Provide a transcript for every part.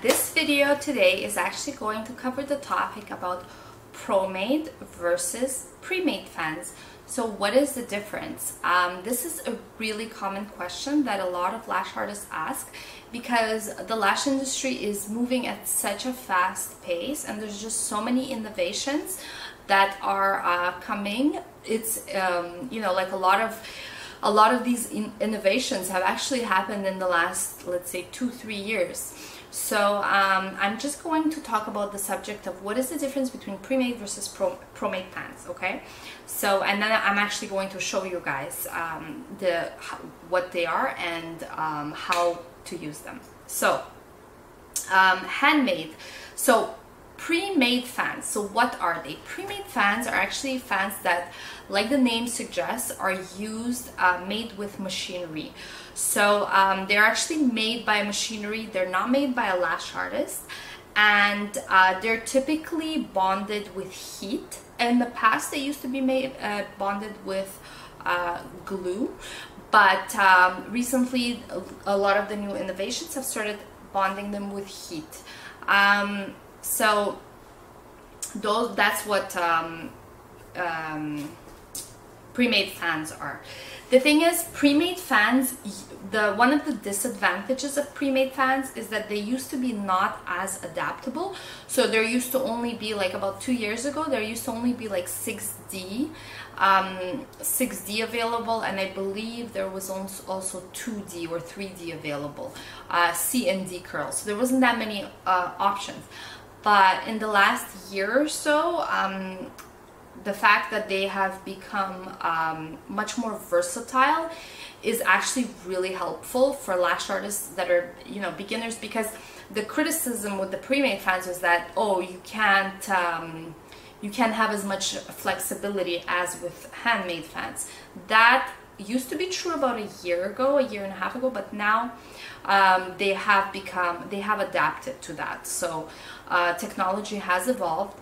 This video today is actually going to cover the topic about pro-made versus pre-made fans. So what is the difference? This is a really common question that a lot of lash artists ask because the lash industry is moving at such a fast pace and there's just so many innovations that are coming. It's you know, like a lot of these innovations have actually happened in the last, let's say, 2-3 years. So I'm just going to talk about the subject of what is the difference between pre-made versus pro-made fans, okay? So, and then I'm actually going to show you guys what they are and how to use them. So, handmade. So, pre-made fans. So what are they? Pre-made fans are actually fans that, like the name suggests, are used, made with machinery. So they're actually made by machinery. They're not made by a lash artist, and they're typically bonded with heat. In the past, they used to be made bonded with glue, but recently a lot of the new innovations have started bonding them with heat. So that's what pre-made fans are. The thing is, pre-made fans, one of the disadvantages of pre-made fans is that they used to be not as adaptable. So there used to only be, like about 2 years ago, there used to only be like 6D available, and I believe there was also 2D or 3D available, C and D curls. So there wasn't that many options. But in the last year or so, the fact that they have become much more versatile is actually really helpful for lash artists that are, you know, beginners, because the criticism with the pre-made fans was that, oh, you can't have as much flexibility as with handmade fans. That used to be true about a year and a half ago, but now they have adapted to that. So technology has evolved,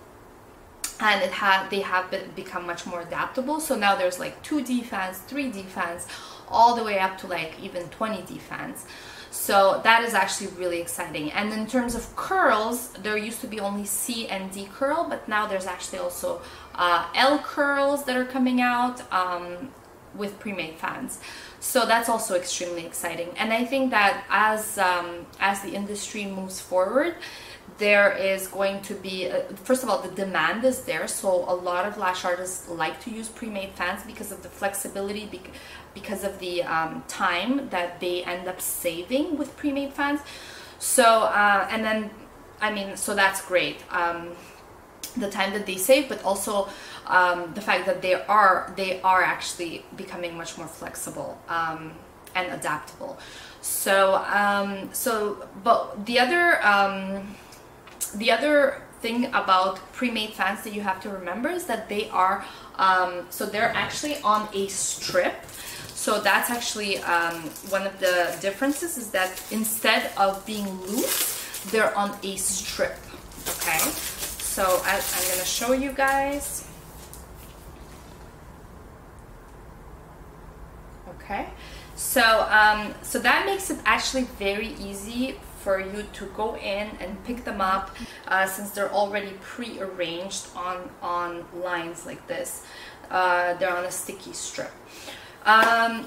and they have become much more adaptable. So now there's like 2D fans, 3D fans, all the way up to like even 20D fans. So that is actually really exciting. And in terms of curls, there used to be only C and D curl, but now there's actually also L curls that are coming out with pre-made fans. So that's also extremely exciting. And I think that as the industry moves forward, there is going to be, first of all, the demand is there. So a lot of lash artists like to use pre-made fans because of the flexibility, because of the time that they end up saving with pre-made fans. So, and then, I mean, so that's great. The time that they save, but also the fact that they are actually becoming much more flexible and adaptable. So, but the other thing about pre-made fans that you have to remember is that they are, so they're actually on a strip. So that's actually one of the differences, is that instead of being loose, they're on a strip, okay? So I'm gonna show you guys. Okay, so so that makes it actually very easy for you to go in and pick them up, since they're already pre-arranged on lines like this. They're on a sticky strip.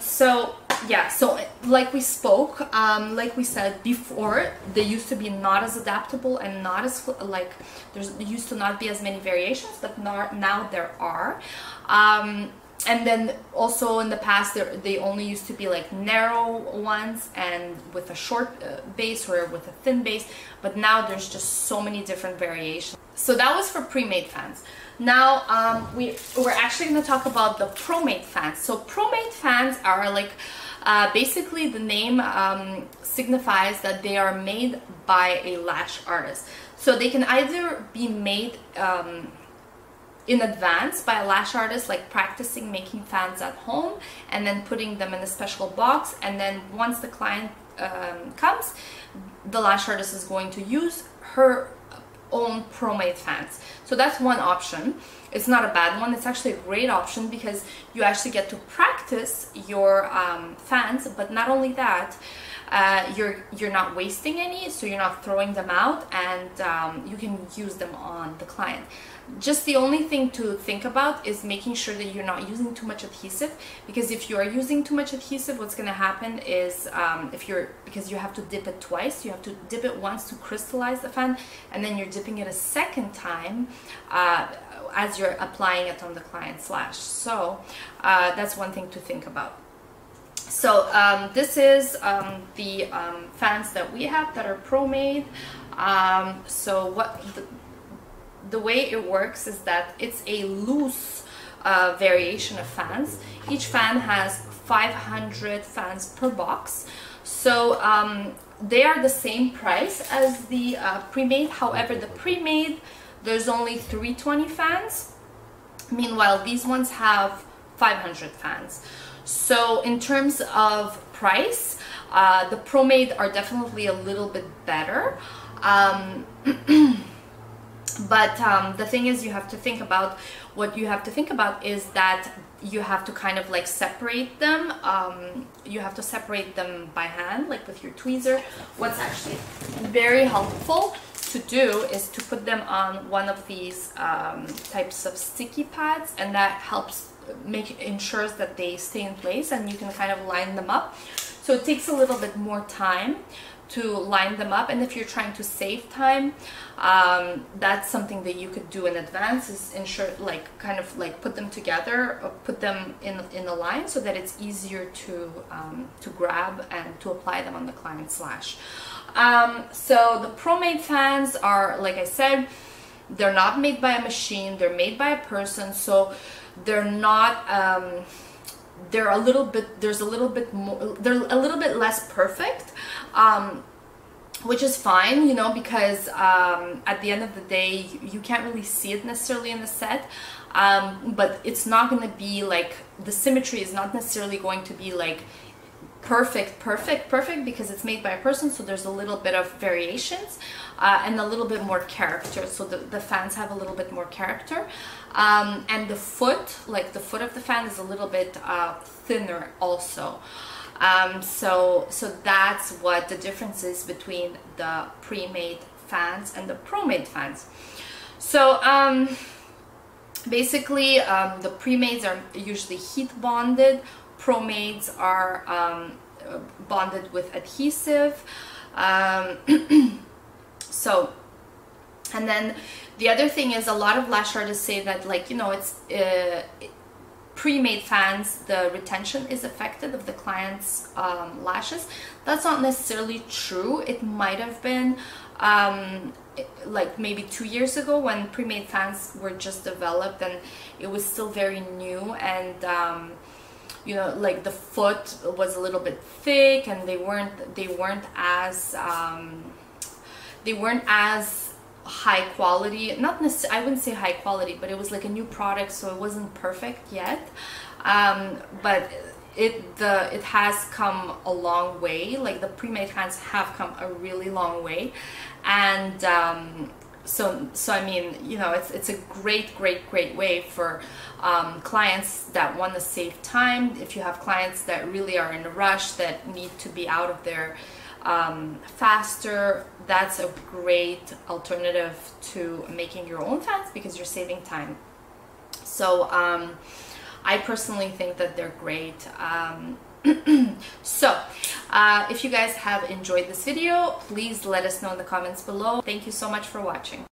So yeah, so like we said before, they used to be not as adaptable and not as there used to not be as many variations, but now there are. And then also in the past, they only used to be like narrow ones and with a short base or with a thin base, but now there's just so many different variations. So that was for pre-made fans. Now we're actually going to talk about the pro-made fans. So pro-made fans are like, basically the name signifies that they are made by a lash artist. So they can either be made in advance by a lash artist, like practicing making fans at home and then putting them in a special box, and then once the client comes, the lash artist is going to use her own pro-made fans. So that's one option. It's not a bad one. It's actually a great option because you actually get to practice your fans, but not only that, you're not wasting any, so you're not throwing them out, and you can use them on the client. Just the only thing to think about is making sure that you're not using too much adhesive, because if you are using too much adhesive, what's going to happen is because you have to dip it twice, you have to dip it once to crystallize the fan, and then you're dipping it a second time as you're applying it on the client's lash. So that's one thing to think about. So this is the fans that we have that are pro-made. So what the way it works is that it's a loose variation of fans. Each fan has 500 fans per box. So they are the same price as the pre-made. However, the pre-made, there's only 320 fans. Meanwhile, these ones have 500 fans. So in terms of price, the pro-made are definitely a little bit better. But the thing is, you have to think about, what you have to think about is that you have to kind of like separate them. You have to separate them by hand, like with your tweezer. What's actually very helpful to do is to put them on one of these types of sticky pads, and that helps ensures that they stay in place, and you can kind of line them up. So it takes a little bit more time to line them up, and if you're trying to save time, that's something that you could do in advance, is ensure, like, kind of like put them together, or put them in a line so that it's easier to grab and to apply them on the client's lash. So the pro-made fans are, like I said, they're not made by a machine, they're made by a person, so they're not they're a little bit, there's a little bit more, they're a little bit less perfect, which is fine, you know, because at the end of the day, you can't really see it necessarily in the set, but it's not going to be like, the symmetry is not necessarily going to be like perfect because it's made by a person, so there's a little bit of variations and a little bit more character, so the fans have a little bit more character, and the foot, like the foot of the fan, is a little bit thinner also. So that's what the difference is between the pre-made fans and the pro-made fans. So basically the pre-mades are usually heat bonded, pro-mades are bonded with adhesive. So, and then the other thing is, a lot of lash artists say that, like, you know, it's pre-made fans, the retention is affected of the client's lashes. That's not necessarily true. It might have been like maybe 2 years ago, when pre-made fans were just developed and it was still very new, and you know, like the foot was a little bit thick, and they weren't as high quality. Not necessarily, I wouldn't say high quality, but it was like a new product, so it wasn't perfect yet. But it has come a long way. Like, the pre-made fans have come a really long way, and so I mean, you know, it's a great way for clients that want to save time. If you have clients that really are in a rush, that need to be out of there faster, that's a great alternative to making your own fans, because you're saving time. So I personally think that they're great. So if you guys have enjoyed this video, please let us know in the comments below. Thank you so much for watching.